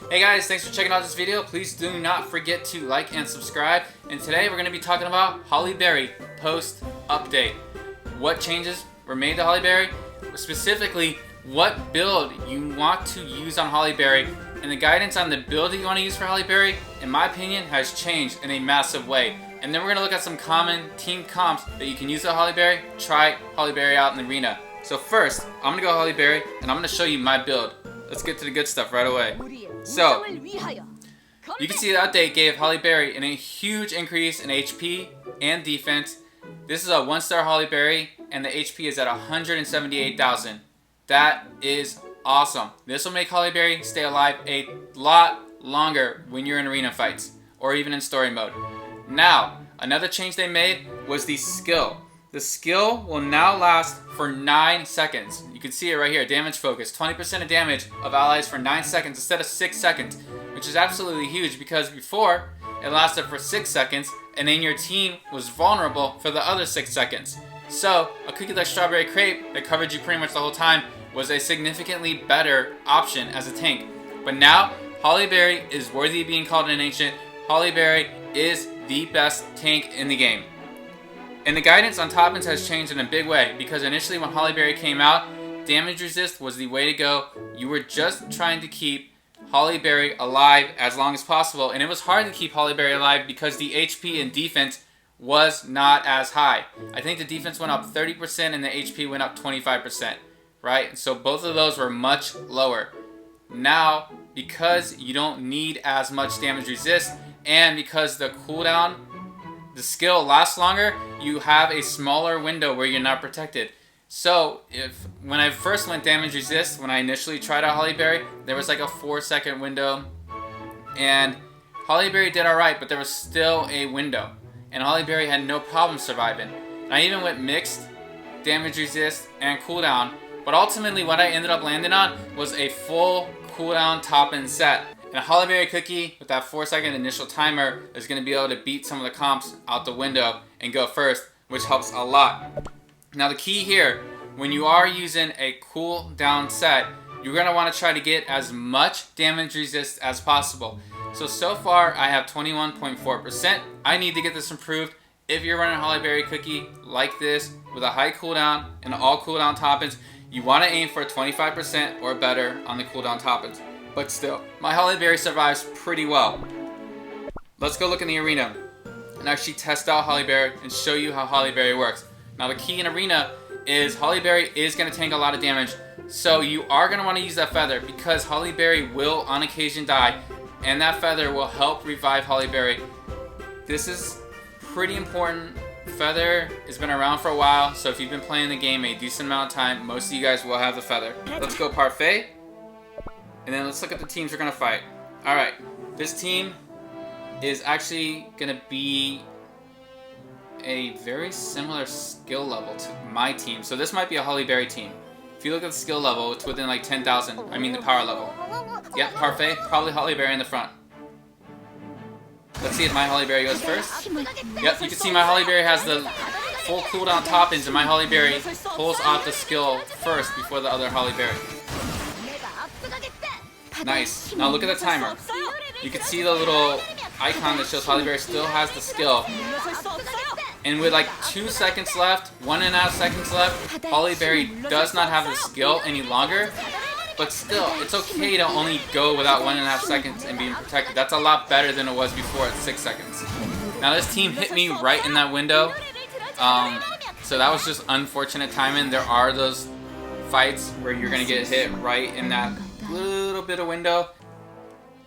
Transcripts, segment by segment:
Hey guys, thanks for checking out this video. Please do not forget to like and subscribe. And today we're going to be talking about Hollyberry post update. What changes were made to Hollyberry? Specifically, what build you want to use on Hollyberry, and the guidance on the build that you want to use for Hollyberry, in my opinion, has changed in a massive way. And then we're going to look at some common team comps that you can use on Hollyberry. Try Hollyberry out in the arena. So first, I'm going to go Hollyberry and I'm going to show you my build. Let's get to the good stuff right away. So, you can see the update gave Hollyberry a huge increase in HP and defense. This is a 1-star Hollyberry and the HP is at 178,000. That is awesome. This will make Hollyberry stay alive a lot longer when you're in arena fights or even in story mode. Now, another change they made was the skill. The skill will now last for 9 seconds. You can see it right here, damage focus. 20% of damage of allies for 9 seconds instead of 6 seconds, which is absolutely huge because before it lasted for 6 seconds and then your team was vulnerable for the other 6 seconds. So, a cookie like Strawberry Crepe that covered you pretty much the whole time was a significantly better option as a tank. But now, Hollyberry is worthy of being called an ancient. Hollyberry is the best tank in the game. And the guidance on toppings has changed in a big way because initially when Hollyberry came out, damage resist was the way to go. You were just trying to keep Hollyberry alive as long as possible, and it was hard to keep Hollyberry alive because the HP and defense was not as high. I think the defense went up 30% and the HP went up 25%, right? So both of those were much lower. Now, because you don't need as much damage resist and because the cooldown, the skill lasts longer, you have a smaller window where you're not protected. So, when I first went damage resist, when I initially tried out Hollyberry, there was like a 4-second window. And Hollyberry did alright, but there was still a window. And Hollyberry had no problem surviving. And I even went mixed, damage resist, and cooldown. But ultimately what I ended up landing on was a full cooldown top-end set. And a Hollyberry cookie with that 4-second initial timer is going to be able to beat some of the comps out the window and go first, which helps a lot. Now the key here, when you are using a cooldown set, you're going to want to try to get as much damage resist as possible. So far I have 21.4%. I need to get this improved. If you're running a Hollyberry cookie like this with a high cooldown and all cooldown toppings, you want to aim for 25% or better on the cooldown toppings. But still, my Hollyberry survives pretty well. Let's go look in the arena and actually test out Hollyberry and show you how Hollyberry works. Now the key in arena is Hollyberry is going to tank a lot of damage, so you are going to want to use that feather because Hollyberry will on occasion die, and that feather will help revive Hollyberry. This is pretty important. Feather has been around for a while, so if you've been playing the game a decent amount of time, most of you guys will have the feather. Let's go Parfait. And then let's look at the teams we're going to fight. Alright, this team is actually going to be a very similar skill level to my team. So this might be a Hollyberry team. If you look at the skill level, it's within like 10,000. I mean the power level. Yep, Parfait, probably Hollyberry in the front. Let's see if my Hollyberry goes first. Yep, you can see my Hollyberry has the full cooldown toppings and my Hollyberry pulls off the skill first before the other Hollyberry. Nice. Now look at the timer. You can see the little icon that shows Hollyberry still has the skill. And with like 2 seconds left, 1.5 seconds left, Hollyberry does not have the skill any longer. But still, it's okay to only go without 1.5 seconds and being protected. That's a lot better than it was before at 6 seconds. Now this team hit me right in that window. So that was just unfortunate timing. There are those fights where you're going to get hit right in that little bit of window.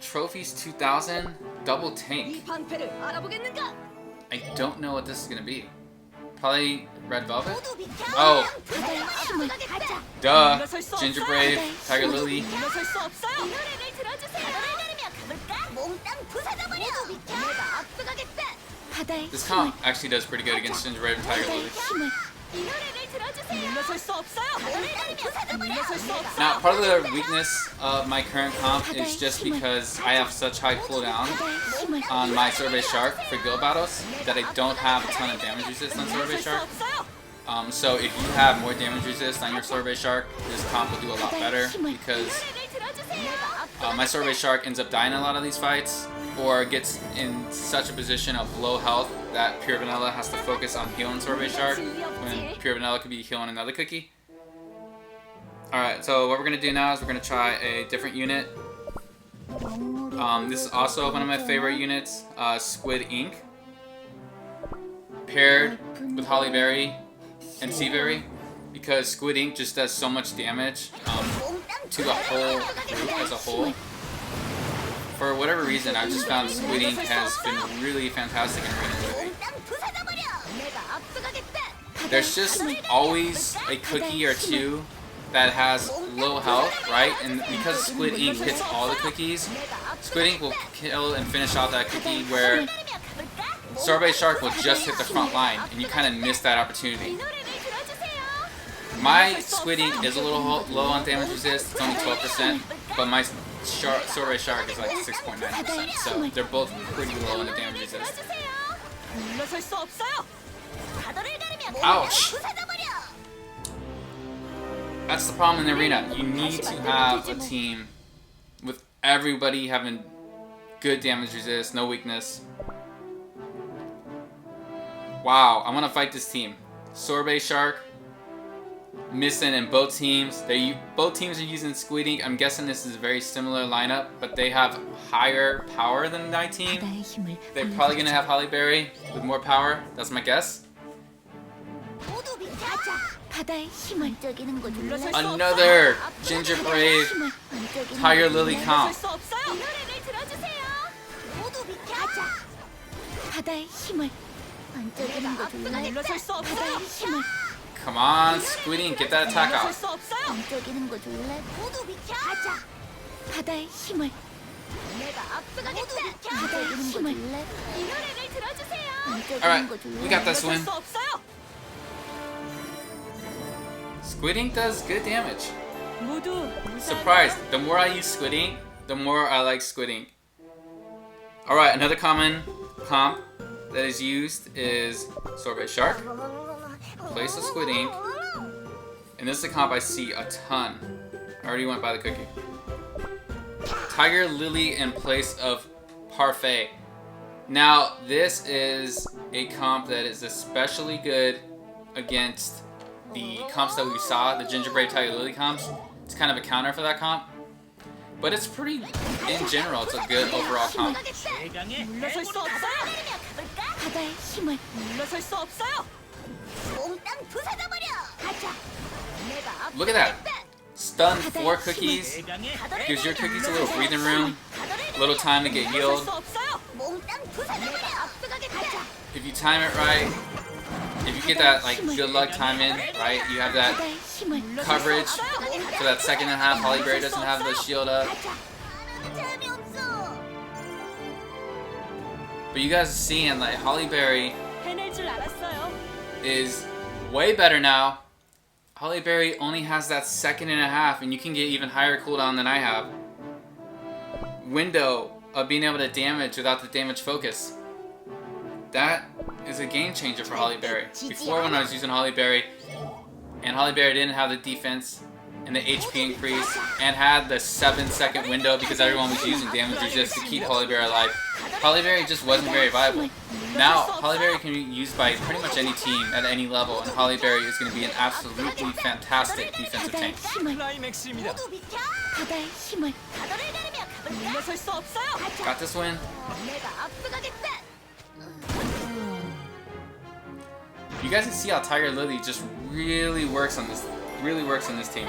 Trophies 2000, double tank. I don't know what this is going to be. Probably Red Velvet? Oh! Duh! Ginger Brave, Tiger Lily. This comp actually does pretty good against Ginger Brave and Tiger Lily. Now, part of the weakness of my current comp is just because I have such high cooldown on my Sorbet Shark for guild battles that I don't have a ton of damage resist on Sorbet Shark. So if you have more damage resist on your Sorbet Shark, this comp will do a lot better because my Sorbet Shark ends up dying in a lot of these fights, or gets in such a position of low health that Pure Vanilla has to focus on healing Sorbet Shark when Pure Vanilla could be healing another cookie. Alright, so what we're going to do now is we're going to try a different unit. This is also one of my favorite units, Squid Ink, paired with Hollyberry and Seaberry, because Squid Ink just does so much damage to the whole group as a whole. For whatever reason, I've just found Squid Ink has been really fantastic in Arena Living. There's just always a cookie or two that has low health, right? And because Squid Ink hits all the cookies, Squid Ink will kill and finish off that cookie, where Sorbet Shark will just hit the front line, and you kind of miss that opportunity. My Squid Ink is a little low on damage resist, it's only 12%, but my Sorbet Shark is like 6.9%, so they're both pretty low on the damage resist. Ouch! That's the problem in the arena. You need to have a team with everybody having good damage resist, no weakness. Wow, I want to fight this team. Sorbet Shark, missing in both teams. Both teams are using Squid Ink. I'm guessing this is a very similar lineup, but they have higher power than my team. They're probably going to have Hollyberry with more power. That's my guess. Another Gingerbread Tiger Lily comp. Come on, Squid Ink, get that attack out. Alright, we got this win. Squid Ink does good damage. Surprised, the more I use Squid Ink, the more I like Squid Ink. Alright, another common comp that is used is Sorbet Shark, place of Squid Ink, and this is a comp I see a ton. I already went by the cookie. Tiger Lily in place of Parfait. Now, this is a comp that is especially good against the comps that we saw, the Gingerbread Tiger Lily comps. It's kind of a counter for that comp, but it's pretty, in general, it's a good overall comp. Look at that! Stun 4 cookies, gives your cookies a little breathing room, a little time to get healed. If you time it right, if you get that like good luck time in, right, you have that coverage for that second and a half. Hollyberry doesn't have the shield up. But you guys are seeing like Hollyberry is way better now. Hollyberry only has that second and a half, and you can get even higher cooldown than I have. Window of being able to damage without the damage focus. That is a game changer for Hollyberry. Before, when I was using Hollyberry, and Hollyberry didn't have the defense and the HP increase, and had the 7-second window because everyone was using damage resist to keep Hollyberry alive, Hollyberry just wasn't very viable. Now, Hollyberry can be used by pretty much any team at any level, and Hollyberry is going to be an absolutely fantastic defensive tank. Got this win. You guys can see how Tiger Lily just really works on this team.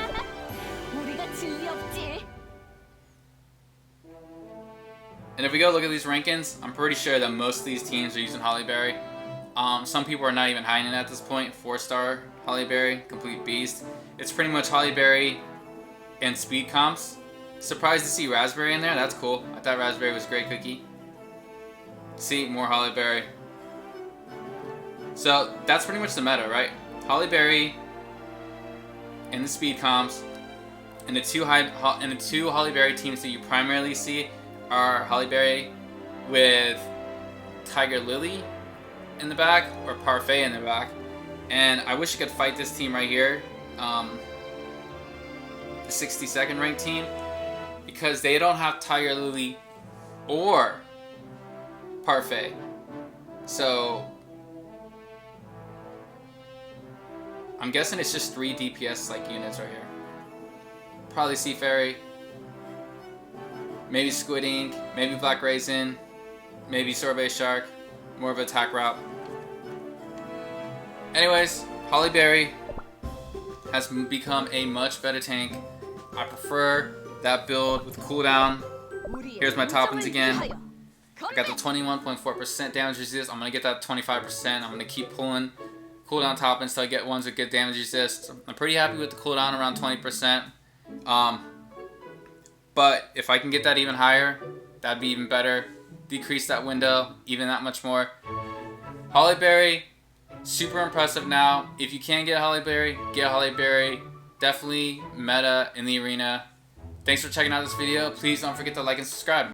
And if we go look at these rankings, I'm pretty sure that most of these teams are using Hollyberry. Some people are not even hiding at this point. 4-star Hollyberry, complete beast. It's pretty much Hollyberry and speed comps. Surprised to see Raspberry in there. That's cool. I thought Raspberry was a great cookie. See, more Hollyberry. So that's pretty much the meta, right? Hollyberry and the speed comps, and the two Hollyberry teams that you primarily see are Hollyberry with Tiger Lily in the back or Parfait in the back. And I wish I could fight this team right here, the 62nd ranked team. because they don't have Tiger Lily or Parfait. So I'm guessing it's just 3 DPS like units right here. Probably Sea Fairy, maybe Squid Ink, maybe Black Raisin, maybe Sorbet Shark, more of an attack route. Anyways, Hollyberry has become a much better tank. I prefer that build with cooldown. Here's my toppings again. I got the 21.4% damage resist. I'm going to get that 25%. I'm going to keep pulling cooldown toppings until I get ones with good damage resist. I'm pretty happy with the cooldown around 20%. But if I can get that even higher, that'd be even better. Decrease that window even that much more. Hollyberry, super impressive now. If you can get Hollyberry, get Hollyberry. Definitely meta in the arena. Thanks for checking out this video. Please don't forget to like and subscribe.